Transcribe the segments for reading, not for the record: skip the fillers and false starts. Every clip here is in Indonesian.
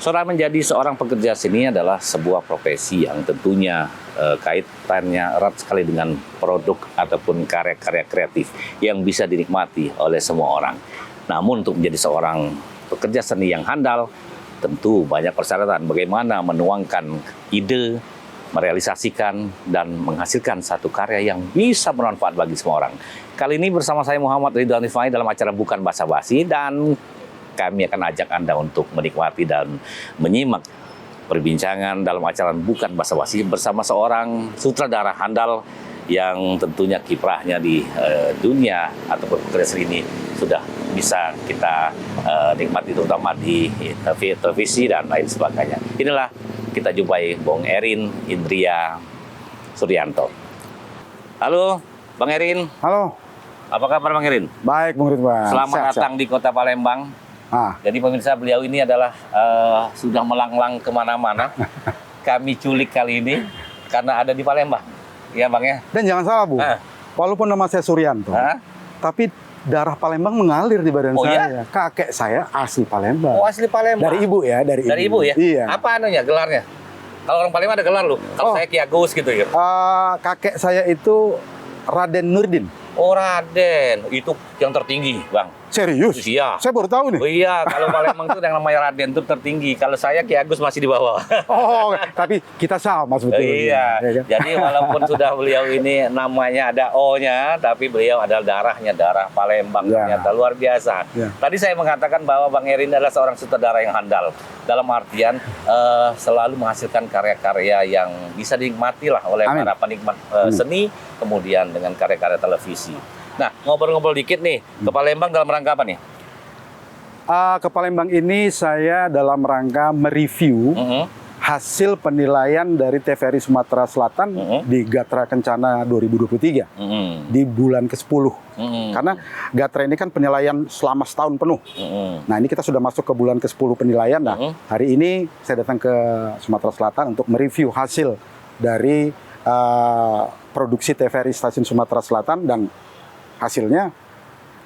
Saudara, menjadi seorang pekerja seni adalah sebuah profesi yang tentunya kaitannya erat sekali dengan produk ataupun karya-karya kreatif yang bisa dinikmati oleh semua orang. Namun untuk menjadi seorang pekerja seni yang handal, tentu banyak persyaratan bagaimana menuangkan ide, merealisasikan, dan menghasilkan satu karya yang bisa bermanfaat bagi semua orang. Kali ini bersama saya Muhammad Ridwan Rifai dalam acara Bukan Basa-Basi, dan kami akan ajak Anda untuk menikmati dan menyimak perbincangan dalam acara Bukan Basa-Basi bersama seorang sutradara handal yang tentunya kiprahnya di dunia ataupun pekerja seni ini sudah bisa kita nikmati, terutama di televisi dan lain sebagainya. Inilah kita jumpai Bung Erin Indria Suryanto. Halo, Bang Erin. Halo. Apa kabar, Bang Erin? Baik, Bung Ridwan. Selamat datang di Kota Palembang. Jadi pemirsa, beliau ini adalah sudah melanglang kemana-mana. Kami culik kali ini karena ada di Palembang. Ya, Bang ya? Dan jangan salah, Bu. Walaupun nama saya Suryanto, tapi darah Palembang mengalir di badan saya. Iya? Kakek saya asli Palembang. Oh, asli Palembang. Dari ibu ya, dari ibu ya? Iya. Apa anunya, gelarnya? Kalau orang Palembang ada gelar loh. Kalau saya Ki Agus gitu ya. Kakek saya itu Raden Nurdin. Oh, Raden. Itu yang tertinggi, Bang. Serius? Iya. Saya baru tahu nih. Oh iya, kalau Palembang itu yang namanya Raden itu tertinggi. Kalau saya Ki Agus masih di bawah. Oh, tapi kita sama sebetulnya. Iya. Ya, kan? Jadi walaupun sudah beliau ini namanya ada O-nya, tapi beliau adalah darahnya darah Palembang. Ya. Ternyata luar biasa. Ya. Tadi saya mengatakan bahwa Bang Erin adalah seorang sutradara yang handal. Dalam artian selalu menghasilkan karya-karya yang bisa dinikmati lah oleh para penikmat seni, kemudian dengan karya-karya televisi. Nah, ngobrol-ngobrol dikit nih, ke Palembang dalam rangka apa nih? Ke Palembang ini saya dalam rangka mereview hasil penilaian dari TVRI Sumatera Selatan di Gatra Kencana 2023 di bulan ke-10. Karena Gatra ini kan penilaian selama setahun penuh. Nah, ini kita sudah masuk ke bulan ke-10 penilaian. Nah, hari ini saya datang ke Sumatera Selatan untuk mereview hasil dari produksi TVRI Stasiun Sumatera Selatan, dan hasilnya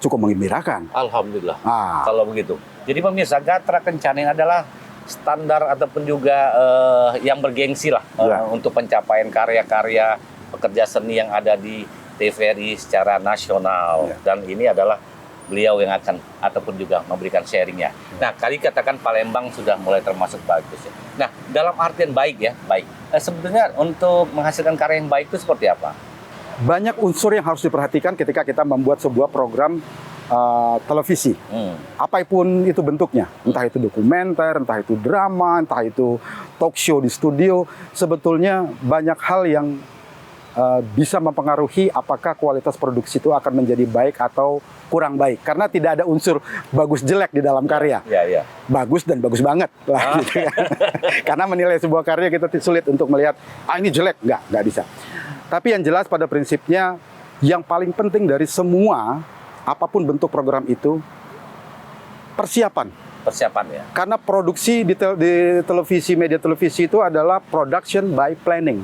cukup menggembirakan. Alhamdulillah. Kalau begitu. Jadi pemirsa, Gatra Kencana ini adalah standar ataupun juga yang bergengsi lah untuk pencapaian karya-karya pekerja seni yang ada di TVRI secara nasional. Dan ini adalah beliau yang akan ataupun juga memberikan sharingnya. Nah, kali katakan Palembang sudah mulai termasuk bagus ya. Nah, dalam artian baik ya, baik. Sebetulnya untuk menghasilkan karya yang baik itu seperti apa? Banyak unsur yang harus diperhatikan ketika kita membuat sebuah program televisi. Apapun itu bentuknya, entah itu dokumenter, entah itu drama, entah itu talk show di studio, sebetulnya banyak hal yang bisa mempengaruhi apakah kualitas produksi itu akan menjadi baik atau kurang baik. Karena tidak ada unsur bagus jelek di dalam karya. Bagus dan bagus banget. Gitu kan. Karena menilai sebuah karya kita sulit untuk melihat, ini jelek. Nggak bisa. Tapi yang jelas pada prinsipnya, yang paling penting dari semua, apapun bentuk program itu, persiapan. Persiapan ya. Karena produksi di televisi, media televisi itu adalah production by planning.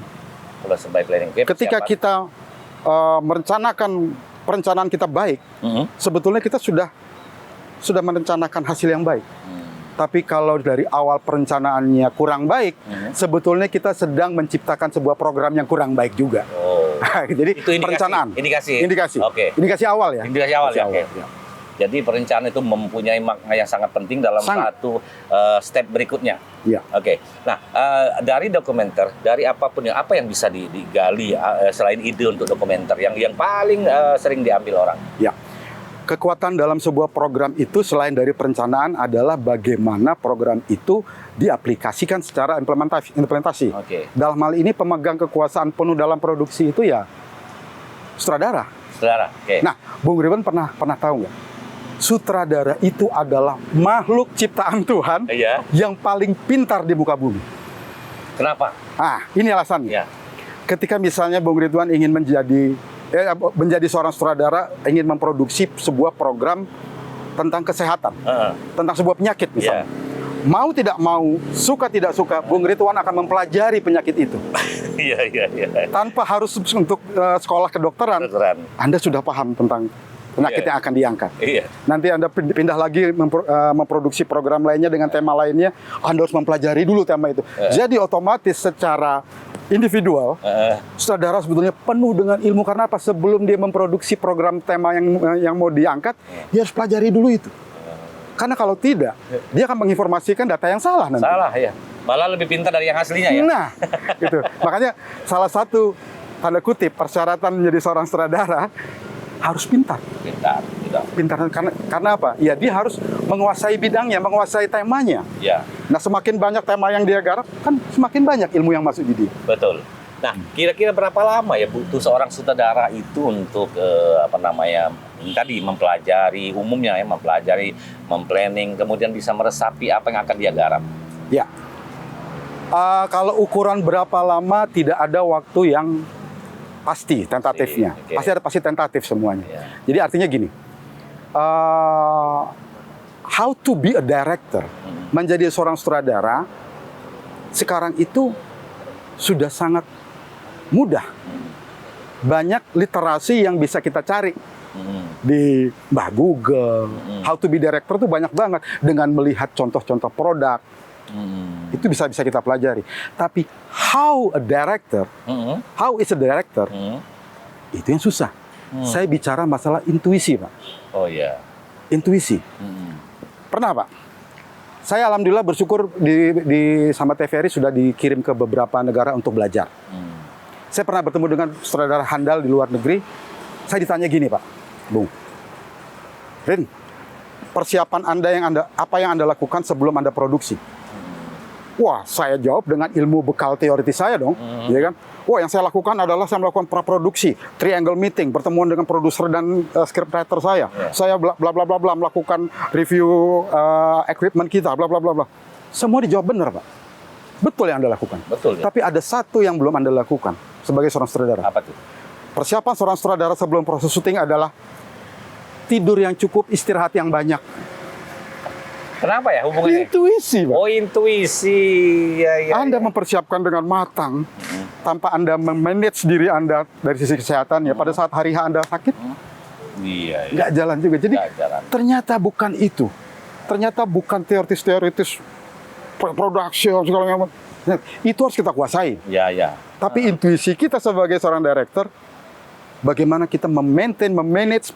Production by planning. Okay, ketika kita merencanakan perencanaan kita baik, sebetulnya kita sudah merencanakan hasil yang baik. Tapi kalau dari awal perencanaannya kurang baik, sebetulnya kita sedang menciptakan sebuah program yang kurang baik juga. Jadi itu perencanaan. Indikasi. Oke. Indikasi awal ya. Indikasi awal ya. Okay. Jadi perencanaan itu mempunyai makna yang sangat penting dalam satu step berikutnya. Iya. Oke. Nah, dari dokumenter, dari apapun apa yang bisa digali selain ide untuk dokumenter yang paling sering diambil orang? Ya. Kekuatan dalam sebuah program itu selain dari perencanaan adalah bagaimana program itu diaplikasikan secara implementasi. Dalam hal ini pemegang kekuasaan penuh dalam produksi itu ya sutradara. Nah, Bung Ridwan pernah tahu nggak? Sutradara itu adalah makhluk ciptaan Tuhan yang paling pintar di muka bumi. Kenapa? Ini alasannya. Ketika misalnya Bung Ridwan ingin menjadi seorang sutradara, ingin memproduksi sebuah program tentang kesehatan, tentang sebuah penyakit misalnya. Mau tidak mau, suka tidak suka, Bung Ridwan akan mempelajari penyakit itu. Tanpa harus untuk sekolah kedokteran, Anda sudah paham tentang penyakit yang akan diangkat. Iya. Nanti Anda pindah lagi memproduksi program lainnya dengan tema lainnya, Anda harus mempelajari dulu tema itu. Jadi otomatis secara individual, sutradara sebetulnya penuh dengan ilmu. Karena apa? Sebelum dia memproduksi program tema yang mau diangkat, dia harus pelajari dulu itu. Karena kalau tidak, dia akan menginformasikan data yang salah nanti. Salah ya. Malah lebih pintar dari yang aslinya ya. Nah, gitu. Makanya salah satu tanda kutip persyaratan menjadi seorang sutradara harus pintar. Pintar karena apa? Ya dia harus menguasai bidangnya, menguasai temanya. Ya. Nah, semakin banyak tema yang dia garap, kan semakin banyak ilmu yang masuk di dia. Betul. Nah, kira-kira berapa lama ya butuh seorang sutradara itu untuk tadi mempelajari umumnya ya, memplanning, kemudian bisa meresapi apa yang akan dia garap. Ya. Kalau ukuran berapa lama tidak ada waktu yang pasti tentatifnya. Okay. Pasti tentatif semuanya. Yeah. Jadi artinya gini. How to be a director, menjadi seorang sutradara sekarang itu sudah sangat mudah. Banyak literasi yang bisa kita cari di Google. How to be director itu banyak banget dengan melihat contoh-contoh produk. Itu bisa kita pelajari. Tapi how is a director, itu yang susah. Saya bicara masalah intuisi, Pak. Oh ya. Intuisi. Pernah, Pak? Saya alhamdulillah bersyukur sama TVRI sudah dikirim ke beberapa negara untuk belajar. Saya pernah bertemu dengan sutradara handal di luar negeri. Saya ditanya gini, Pak, Bung, Rin, persiapan apa yang Anda lakukan sebelum Anda produksi? Wah, saya jawab dengan ilmu bekal teoritis saya dong, ya kan? Wah, yang saya lakukan adalah saya melakukan praproduksi, triangle meeting, pertemuan dengan produser dan scriptwriter saya. Saya bla bla bla bla melakukan review equipment kita, bla bla bla bla. Semua dijawab benar, Pak. Betul yang Anda lakukan. Betul. Ya? Tapi ada satu yang belum Anda lakukan sebagai seorang sutradara. Apa tuh? Persiapan seorang sutradara sebelum proses syuting adalah tidur yang cukup, istirahat yang banyak. Kenapa ya hubungannya? Intuisi, Pak. Oh, intuisi. Ya. Anda mempersiapkan dengan matang tanpa Anda memanage diri Anda dari sisi kesehatan ya. Pada saat hari H Anda sakit, Iya. nggak jalan juga. Jadi jalan. ternyata bukan itu. Ternyata bukan teoritis production segala macam. Itu harus kita kuasai. Ya. Tapi intuisi kita sebagai seorang director, bagaimana kita memanage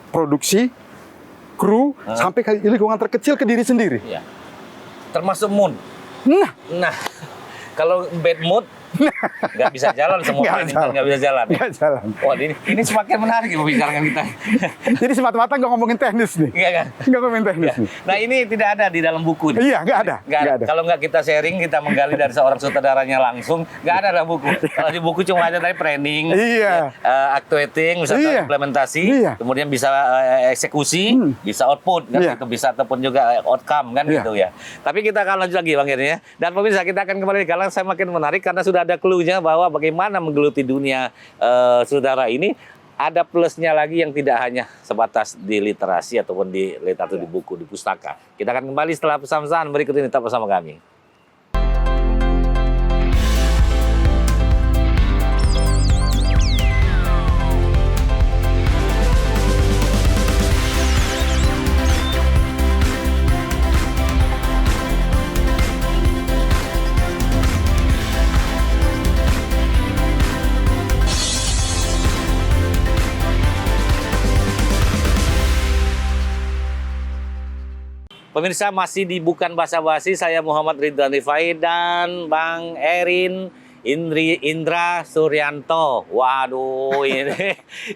produksi, kru, sampai ke lingkungan terkecil ke diri sendiri. Ya. Termasuk mood. Nah, kalau bad mood nggak bisa jalan semua nggak bisa jalan. Nggak jalan. Wah, ini semakin menarik ya pembicaraan kita. Jadi semata-mata nggak ngomongin teknis nih. Iya kan? Nggak ngomongin teknis nih. Nah, ini tidak ada di dalam buku. Iya, nggak ada. Kalau nggak kita sharing, kita menggali dari seorang sutradaranya langsung, nggak ada dalam buku. Kalau di buku cuma ada tadi planning, actuating, misalnya implementasi, kemudian bisa eksekusi, bisa output, kan? Itu bisa ataupun juga outcome kan gitu ya. Tapi kita akan lanjut lagi Bang Irin ya. Dan pemirsa, kita akan kembali karena saya makin menarik karena sudah ada clue-nya bahwa bagaimana menggeluti dunia saudara ini. Ada plusnya lagi yang tidak hanya sebatas di literasi ataupun di literatur di buku, di pustaka. Kita akan kembali setelah pesan-pesan berikut ini, tetap bersama kami. Pemirsa, masih di Bukan Basa-Basi, saya Muhammad Ridwan Rifai dan Bang Indra Suryanto. Waduh,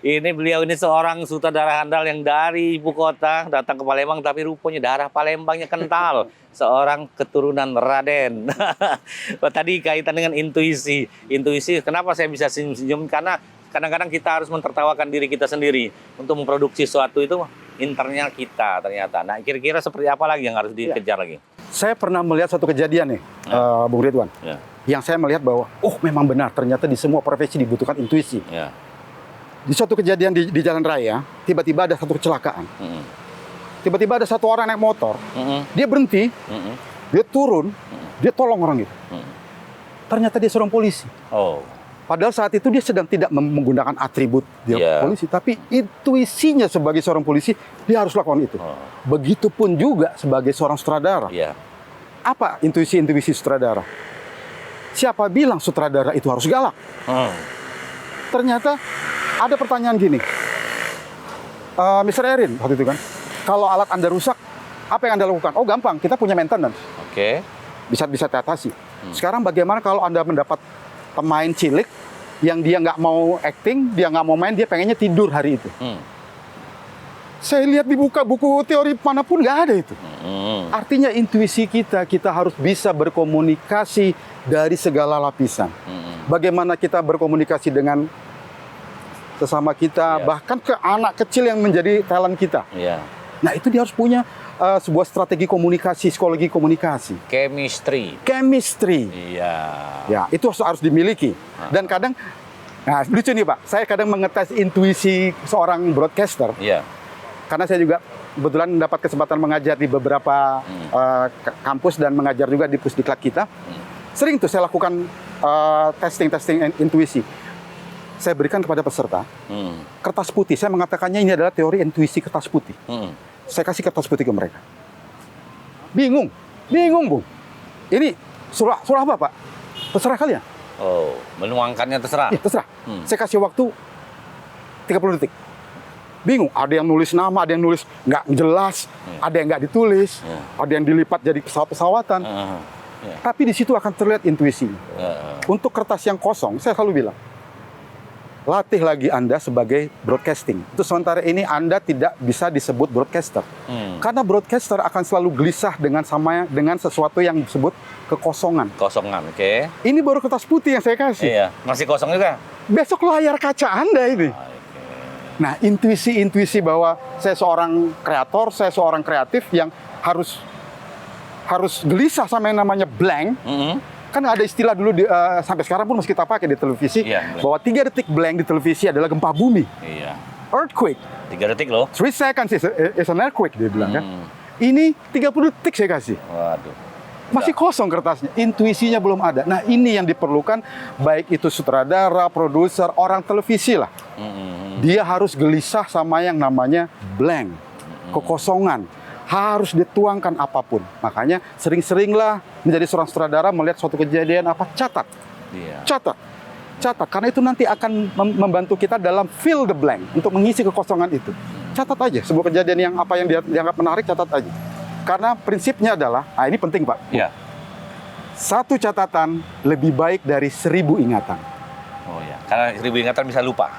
ini beliau ini seorang sutradara handal yang dari ibu kota datang ke Palembang, tapi rupanya darah Palembangnya kental. Seorang keturunan Raden. Tadi kaitan dengan intuisi. Intuisi, kenapa saya bisa senyum? Karena kadang-kadang kita harus mentertawakan diri kita sendiri untuk memproduksi sesuatu itu. Internal kita ternyata. Nah, kira-kira seperti apa lagi yang harus dikejar lagi? Saya pernah melihat satu kejadian nih, Bung Ridwan. Yang saya melihat bahwa, memang benar. Ternyata di semua profesi dibutuhkan intuisi. Di suatu kejadian di jalan raya, tiba-tiba ada satu kecelakaan. Tiba-tiba ada satu orang naik motor. Dia berhenti, dia turun, dia tolong orang itu. Ternyata dia seorang polisi. Padahal saat itu dia sedang tidak menggunakan atribut dia Iya. polisi, tapi intuisinya sebagai seorang polisi dia harus lakukan itu. Oh. Begitupun juga sebagai seorang sutradara. Iya. Apa intuisi sutradara? Siapa bilang sutradara itu harus galak? Hmm. Ternyata ada pertanyaan gini, Mr. Erin waktu itu kan, kalau alat Anda rusak, apa yang Anda lakukan? Oh gampang, kita punya maintenance, Oke. bisa teratasi. Sekarang bagaimana kalau Anda mendapat pemain cilik yang dia nggak mau acting, dia nggak mau main, dia pengennya tidur hari itu. Hmm. Saya lihat di buku teori manapun nggak ada itu. Hmm. Artinya intuisi kita harus bisa berkomunikasi dari segala lapisan. Hmm. Bagaimana kita berkomunikasi dengan sesama kita, Iya. bahkan ke anak kecil yang menjadi talent kita. Iya. Nah itu dia harus punya sebuah strategi komunikasi, psikologi komunikasi. Chemistry. Iya. Ya, itu harus dimiliki. Dan kadang, nah lucu nih Pak, saya kadang mengetes intuisi seorang broadcaster. Iya. Karena saya juga kebetulan mendapat kesempatan mengajar di beberapa kampus dan mengajar juga di pusdiklat kita. Sering tuh saya lakukan testing intuisi. Saya berikan kepada peserta kertas putih. Saya mengatakannya ini adalah teori intuisi kertas putih. Saya kasih kertas putih ke mereka. Bingung, Bung. Ini surah apa Pak? Terserah kalian. Oh, menuangkannya terserah. Ya, terserah. Saya kasih waktu 30 detik. Bingung, ada yang nulis nama, ada yang nulis nggak jelas, ada yang nggak ditulis, ada yang dilipat jadi pesawat-pesawatan. Iya. Tapi di situ akan terlihat intuisinya. Untuk kertas yang kosong, saya selalu bilang, latih lagi Anda sebagai broadcasting. Untuk sementara ini Anda tidak bisa disebut broadcaster. Karena broadcaster akan selalu gelisah dengan sesuatu yang disebut kekosongan. Kosongan, oke. Ini baru kertas putih yang saya kasih. Iya, masih kosong juga. Besok layar kaca Anda ini. Oke. Nah, intuisi bahwa saya seorang kreator, saya seorang kreatif yang harus gelisah sama yang namanya blank. Kan ada istilah dulu sampai sekarang pun masih kita pakai di televisi, Iya, bahwa 3 detik blank di televisi adalah gempa bumi, Iya. earthquake. 3 detik loh. 3 seconds is an earthquake, dia bilang kan. Ini 30 detik saya kasih. Waduh. Masih kosong kertasnya, intuisinya belum ada. Nah, ini yang diperlukan, baik itu sutradara, produser, orang televisi lah. Dia harus gelisah sama yang namanya blank, kekosongan. Harus dituangkan apapun. Makanya sering-seringlah menjadi seorang sutradara melihat suatu kejadian apa, catat. Iya. Catat, karena itu nanti akan membantu kita dalam fill the blank, untuk mengisi kekosongan itu. Catat aja, sebuah kejadian yang apa yang dianggap menarik, catat aja. Karena prinsipnya adalah, nah ini penting Pak, Iya. satu catatan lebih baik dari 1000 ingatan. Oh ya. Karena 1000 ingatan bisa lupa.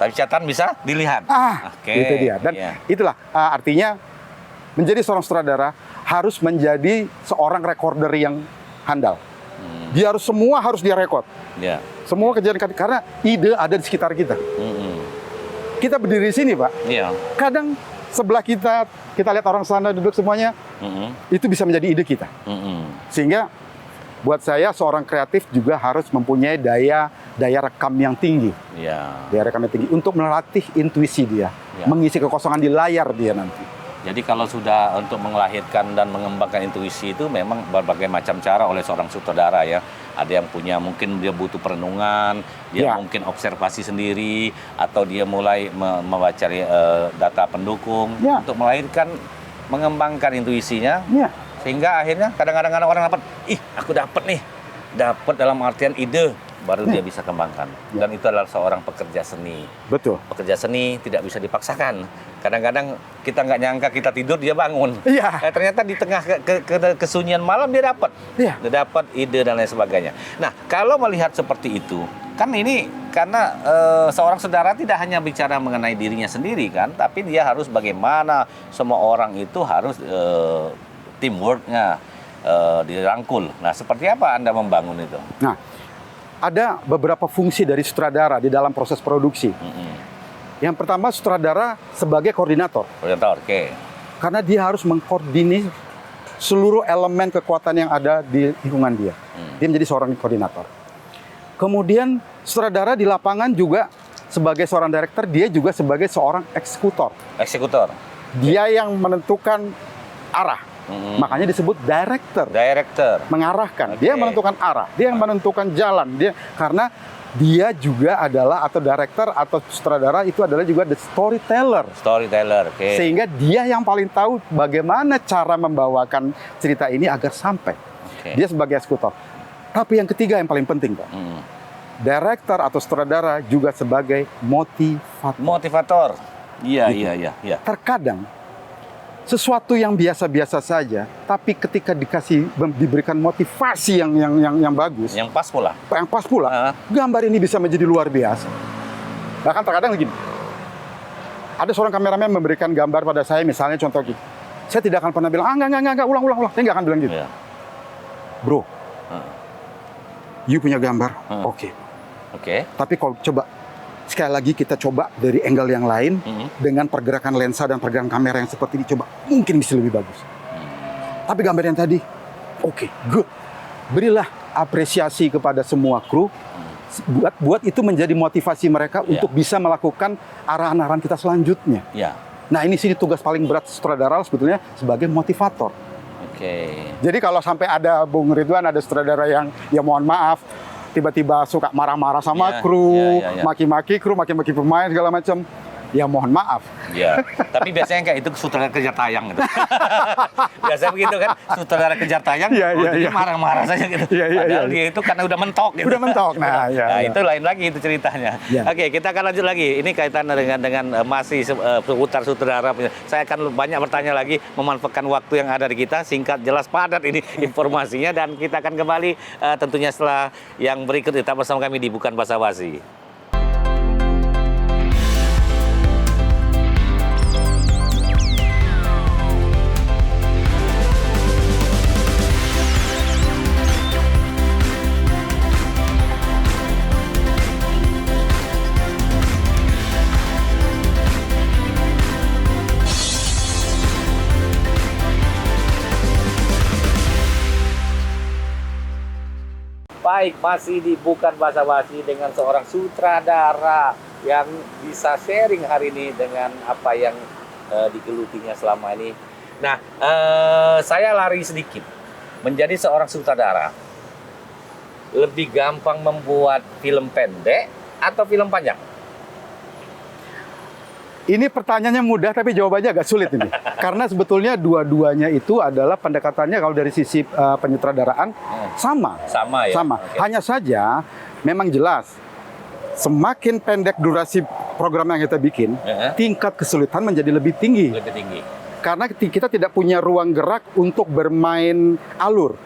Tapi catatan bisa dilihat. Oke. Itu dia. Dan Iya. itulah artinya menjadi seorang sutradara harus menjadi seorang recorder yang handal. Dia harus dia rekod. Iya. Semua kejadian, karena ide ada di sekitar kita. Kita berdiri di sini, Pak. Iya. Kadang sebelah kita lihat orang sana duduk semuanya, itu bisa menjadi ide kita. Sehingga buat saya seorang kreatif juga harus mempunyai daya rekam yang tinggi. Iya. Daya rekam yang tinggi untuk melatih intuisi dia, mengisi kekosongan di layar dia nanti. Jadi kalau sudah untuk melahirkan dan mengembangkan intuisi itu memang berbagai macam cara oleh seorang sutradara ya. Ada yang punya, mungkin dia butuh perenungan, dia mungkin observasi sendiri, atau dia mulai membaca data pendukung untuk melahirkan, mengembangkan intuisinya. Sehingga akhirnya kadang-kadang orang dapat, aku dapat dalam artian ide, baru dia bisa kembangkan. Dan itu adalah seorang pekerja seni. Betul. Pekerja seni tidak bisa dipaksakan. Kadang-kadang kita nggak nyangka kita tidur, dia bangun. Iya. Ternyata di tengah kesunyian malam dia dapat. Iya. Dia dapat ide dan lain sebagainya. Nah, kalau melihat seperti itu, kan ini karena seorang saudara tidak hanya bicara mengenai dirinya sendiri kan, tapi dia harus bagaimana semua orang itu harus teamwork-nya dirangkul. Nah, seperti apa Anda membangun itu? Nah, ada beberapa fungsi dari sutradara di dalam proses produksi. Yang pertama, sutradara sebagai koordinator. Koordinator, oke. Karena dia harus mengkoordinir seluruh elemen kekuatan yang ada di lingkungan dia. Dia menjadi seorang koordinator. Kemudian sutradara di lapangan juga sebagai seorang director, dia juga sebagai seorang eksekutor. Eksekutor. Dia yang menentukan arah. Makanya disebut director. Director. Mengarahkan. Dia menentukan arah, dia yang menentukan jalan. Dia karena dia juga adalah atau director atau sutradara itu adalah juga the storyteller. Storyteller, oke. Sehingga dia yang paling tahu bagaimana cara membawakan cerita ini agar sampai. Oke. Dia sebagai eksekutor. Tapi yang ketiga yang paling penting, Pak. Director atau sutradara juga sebagai motivator. Motivator. Iya, Gitu. iya. Terkadang sesuatu yang biasa-biasa saja, tapi ketika diberikan motivasi yang bagus, Yang pas pula. gambar ini bisa menjadi luar biasa. Bahkan terkadang begini, ada seorang kameramen memberikan gambar pada saya, misalnya contoh gini, saya tidak akan pernah bilang, enggak, ulang, saya nggak akan bilang gitu. Iya. Bro, you punya gambar, oke. Oke. Tapi kalau coba, sekali lagi kita coba dari angle yang lain, dengan pergerakan lensa dan pergerakan kamera yang seperti ini, coba mungkin bisa lebih bagus. Tapi gambar yang tadi, oke, good. Berilah apresiasi kepada semua kru, buat itu menjadi motivasi mereka untuk bisa melakukan arahan-arahan kita selanjutnya. Ya. Nah ini sini tugas paling berat sutradara sebetulnya sebagai motivator. Oke. Jadi kalau sampai ada Bung Ridwan, ada sutradara yang ya mohon maaf, tiba-tiba suka marah-marah sama kru, maki-maki kru, maki-maki pemain segala macam, ya mohon maaf. Ya, tapi biasanya kayak itu sutradara kejar tayang gitu. Biasanya begitu kan, sutradara kejar tayang, dia marah-marah saja gitu. Padahal dia itu karena udah mentok gitu. Udah mentok, nah itu lain lagi itu ceritanya. Oke, kita akan lanjut lagi. Ini kaitan dengan masih seputar sutradara. Saya akan banyak bertanya lagi, memanfaatkan waktu yang ada di kita, singkat, jelas, padat ini informasinya. Dan kita akan kembali tentunya setelah yang berikut. Tetap bersama kami di Bukan Basa-Basi. Baik, masih di Bukan Basa-Basi dengan seorang sutradara yang bisa sharing hari ini dengan apa yang digelutinya selama ini. Nah, saya lari sedikit. Menjadi seorang sutradara, lebih gampang membuat film pendek atau film panjang? Ini pertanyaannya mudah tapi jawabannya agak sulit ini. Karena sebetulnya dua-duanya itu adalah pendekatannya kalau dari sisi penyutradaraan sama. Sama ya? Sama. Okay. Hanya saja memang jelas semakin pendek durasi program yang kita bikin, tingkat kesulitan menjadi lebih tinggi. Lebih tinggi. Karena kita tidak punya ruang gerak untuk bermain alur.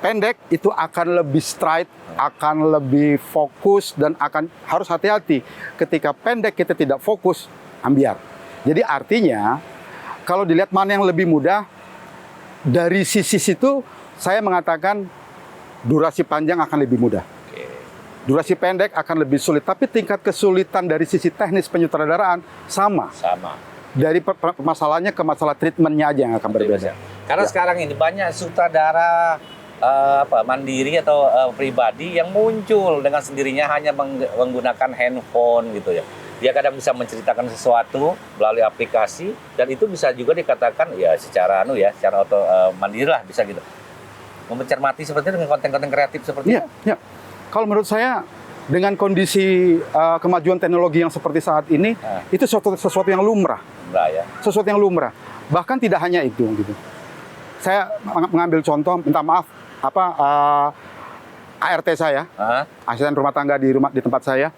Pendek itu akan lebih straight, akan lebih fokus, dan akan harus hati-hati. Ketika pendek kita tidak fokus, ambiar. Jadi artinya, kalau dilihat mana yang lebih mudah, dari sisi situ saya mengatakan durasi panjang akan lebih mudah. Durasi pendek akan lebih sulit, tapi tingkat kesulitan dari sisi teknis penyutradaraan sama. Dari masalahnya ke masalah treatmentnya aja yang akan berbeda. Karena sekarang ini banyak sutradara mandiri atau pribadi yang muncul dengan sendirinya hanya menggunakan handphone gitu ya. Dia kadang bisa menceritakan sesuatu melalui aplikasi, dan itu bisa juga dikatakan ya secara mandiri lah, bisa gitu. Mencermati seperti itu dengan konten-konten kreatif seperti itu. Ya. Kalau menurut saya dengan kondisi kemajuan teknologi yang seperti saat ini, itu sesuatu yang lumrah. Sesuatu yang lumrah. Bahkan tidak hanya itu gitu. Saya mengambil contoh, minta maaf, ART saya, asisten rumah tangga di tempat saya,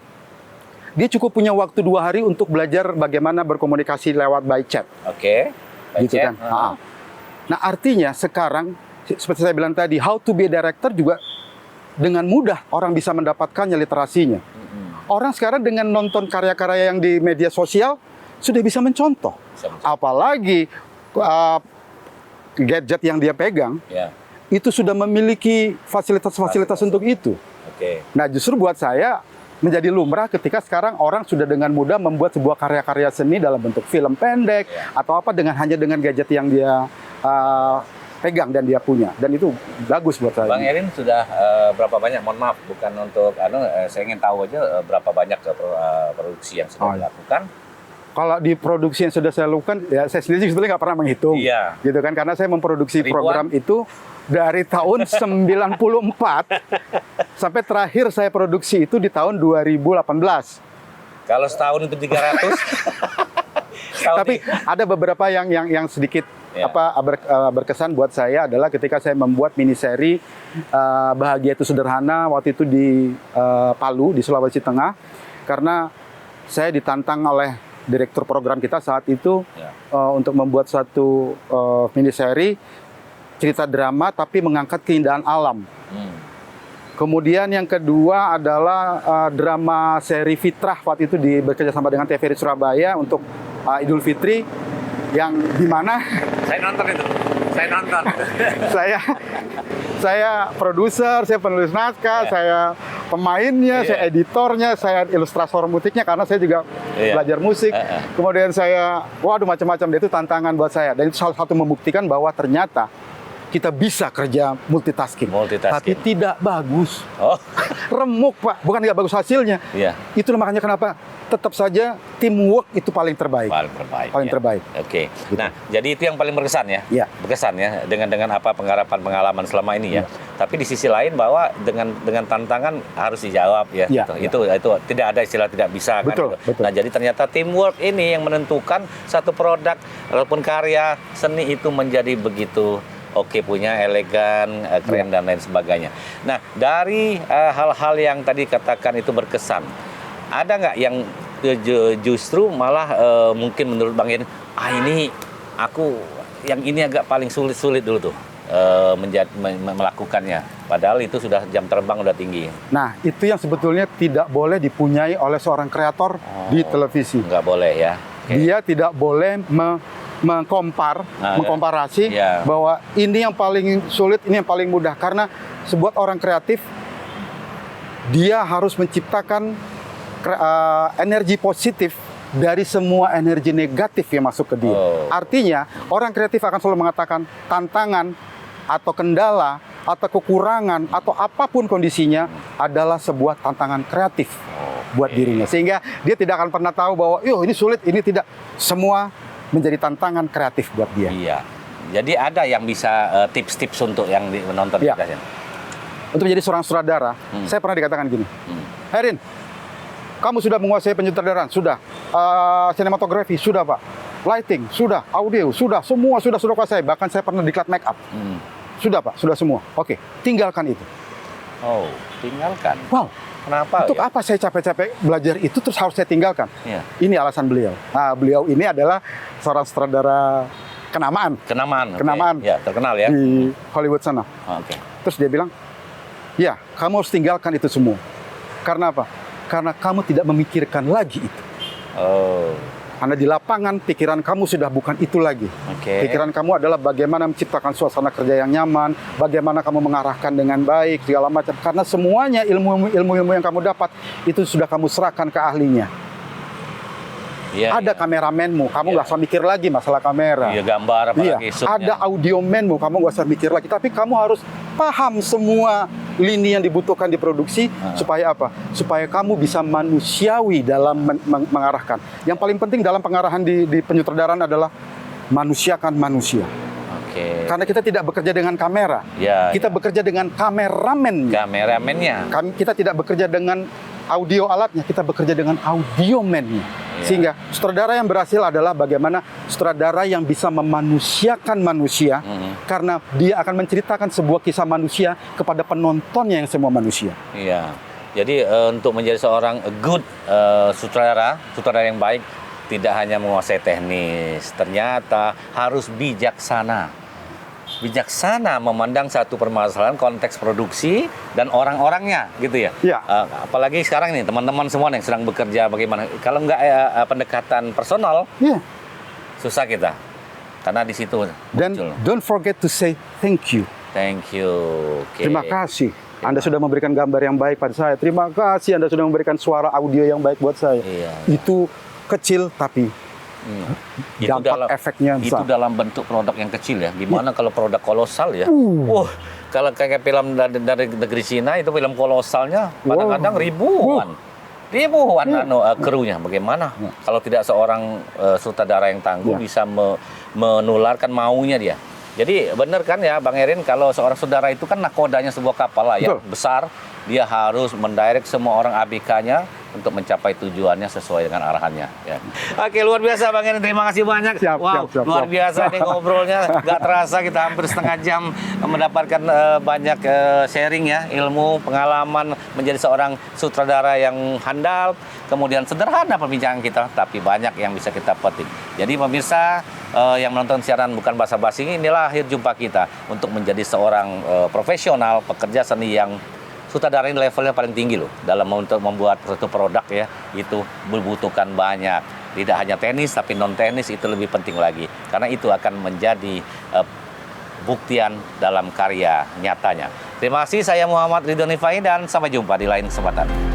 dia cukup punya waktu 2 hari untuk belajar bagaimana berkomunikasi lewat by chat. Gitu kan. Nah artinya sekarang, seperti saya bilang tadi, how to be a director juga dengan mudah orang bisa mendapatkannya literasinya. Orang sekarang dengan nonton karya-karya yang di media sosial sudah bisa mencontoh. Apalagi gadget yang dia pegang, itu sudah memiliki fasilitas-fasilitas untuk itu. Nah justru buat saya menjadi lumrah ketika sekarang orang sudah dengan mudah membuat sebuah karya-karya seni dalam bentuk film pendek atau hanya dengan gadget yang dia pegang dan dia punya, dan itu bagus buat saya. Bang Erin sudah berapa banyak, mohon maaf bukan untuk saya ingin tahu aja berapa banyak produksi yang sudah dilakukan? Kalau di produksi yang sudah saya lakukan, ya saya sendiri sebetulnya nggak pernah menghitung. Iya. Gitu kan, karena saya memproduksi Ribuan? program itu dari tahun 94 sampai terakhir saya produksi itu di tahun 2018. Kalau setahun itu 300. Setahun Tapi ada beberapa yang sedikit Ya. berkesan buat saya adalah ketika saya membuat mini seri Bahagia Itu Sederhana waktu itu di Palu di Sulawesi Tengah, karena saya ditantang oleh direktur program kita saat itu Ya. untuk membuat satu mini seri cerita drama tapi mengangkat keindahan alam. Kemudian yang kedua adalah drama seri Fitrah waktu itu bekerjasama dengan TVRI Surabaya untuk Idul Fitri, yang dimana Saya nonton itu. Saya nonton. saya produser, saya penulis naskah, Ya. saya pemainnya, Iya. saya editornya, saya ilustrator musiknya karena saya juga Iya. belajar musik. Kemudian saya, waduh macam-macam, itu tantangan buat saya. Dan itu salah satu membuktikan bahwa ternyata kita bisa kerja multitasking. Tapi tidak bagus. Oh, Remuk, Pak. Bukan nggak bagus hasilnya. iya. Itulah makanya kenapa tetap saja teamwork itu paling terbaik. Paling terbaik. Paling ya. terbaik. Oke. Nah, jadi itu yang paling berkesan ya. Iya. Berkesan ya dengan apa penggarapan pengalaman selama ini ya. Tapi di sisi lain bahwa dengan tantangan harus dijawab ya. Iya, Gitu. Itu tidak ada istilah tidak bisa Betul, kan. betul. Nah, jadi ternyata teamwork ini yang menentukan satu produk ataupun karya seni itu menjadi begitu oke, punya elegan, keren dan lain sebagainya. Nah, dari hal-hal yang tadi katakan itu berkesan, ada nggak yang justru malah mungkin menurut Bang Yen, ini aku yang ini agak paling sulit dulu tuh melakukannya. Padahal itu sudah jam terbang udah tinggi. Nah, itu yang sebetulnya tidak boleh dipunyai oleh seorang kreator di televisi. Nggak boleh ya. Oke. Dia tidak boleh mengkomparasi Iya. bahwa ini yang paling sulit, ini yang paling mudah. Karena sebuah orang kreatif, dia harus menciptakan energi positif dari semua energi negatif yang masuk ke dia. Oh. Artinya, orang kreatif akan selalu mengatakan tantangan atau kendala atau kekurangan atau apapun kondisinya adalah sebuah tantangan kreatif buat dirinya. Sehingga dia tidak akan pernah tahu bahwa, ini sulit, ini tidak. Semua menjadi tantangan kreatif buat dia. Iya. Jadi ada yang bisa tips-tips untuk yang menonton Iya. kita. Untuk menjadi seorang sutradara, saya pernah dikatakan gini, Herin, kamu sudah menguasai penyutradaraan, sudah, sinematografi, sudah Pak, lighting, sudah, audio, sudah, semua sudah kuasai. Bahkan saya pernah diklat make up, sudah Pak, sudah semua. Oke, tinggalkan itu. Oh, tinggalkan. Wow, Kenapa? untuk apa saya capek-capek belajar itu terus harus saya tinggalkan? Iya. Ini alasan beliau. Nah, beliau ini adalah seorang sutradara kenamaan Kenamaan. Kenamaan. Ya, terkenal ya. di Hollywood sana. Oke. Terus dia bilang, ya kamu harus tinggalkan itu semua. Karena apa? Karena kamu tidak memikirkan lagi itu. Oh, Karena di lapangan pikiran kamu sudah bukan itu lagi. oke. Pikiran kamu adalah bagaimana menciptakan suasana kerja yang nyaman, bagaimana kamu mengarahkan dengan baik, segala macam. Karena semuanya ilmu yang kamu dapat itu sudah kamu serahkan ke ahlinya. Iya, Ada kameramenmu, kamu nggak usah mikir lagi masalah kamera. Iya, gambar apalagi shootnya. Ada audiomenmu, kamu nggak usah mikir lagi. Tapi kamu harus paham semua lini yang dibutuhkan di produksi supaya apa? Supaya kamu bisa manusiawi dalam mengarahkan. Yang paling penting dalam pengarahan di penyutradaraan adalah manusiakan manusia. Oke. Karena kita tidak bekerja dengan kamera, Ya, kita bekerja dengan kameramen. kameramennya. Kita tidak bekerja dengan audio alatnya, kita bekerja dengan audiomennya. Sehingga sutradara yang berhasil adalah bagaimana sutradara yang bisa memanusiakan manusia, karena dia akan menceritakan sebuah kisah manusia kepada penontonnya yang semua manusia. Iya. Jadi untuk menjadi seorang good sutradara yang baik tidak hanya menguasai teknis, ternyata harus bijaksana. Bijaksana memandang satu permasalahan konteks produksi dan orang-orangnya gitu ya. Iya. Apalagi sekarang nih teman-teman semua yang sedang bekerja bagaimana kalau nggak pendekatan personal Iya. susah kita karena di situ Dan muncul. don't forget to say thank you. Thank you. Oke. Terima kasih. Anda sudah memberikan gambar yang baik pada saya. Terima kasih Anda sudah memberikan suara audio yang baik buat saya. Iya. Itu kecil tapi Itu dampak efeknya itu besar. dalam bentuk produk yang kecil ya. Gimana kalau produk kolosal ya? Wah, kalau kayak film dari negeri Cina itu film kolosalnya kadang-kadang ribuan. ribuan krunya. Bagaimana kalau tidak seorang sutradara yang tangguh bisa menularkan maunya dia. Jadi benar kan ya Bang Erin, kalau seorang saudara itu kan nakodanya sebuah kapal layar besar, dia harus mendirect semua orang ABK-nya untuk mencapai tujuannya sesuai dengan arahannya. Ya. Oke, luar biasa Bang Erin, terima kasih banyak. Wow, luar biasa nih ngobrolnya, nggak terasa kita hampir setengah jam mendapatkan banyak sharing ya, ilmu, pengalaman menjadi seorang sutradara yang handal, kemudian sederhana perbincangan kita, tapi banyak yang bisa kita petik. Jadi pemirsa yang menonton siaran Bukan Basa-Basi, inilah akhir jumpa kita untuk menjadi seorang profesional pekerja seni yang sutradara ini levelnya paling tinggi loh dalam untuk membuat suatu produk ya, itu membutuhkan banyak, tidak hanya teknis tapi non teknis itu lebih penting lagi karena itu akan menjadi buktian dalam karya nyatanya. Terima kasih, saya Muhammad Ridwan Ifai dan sampai jumpa di lain kesempatan.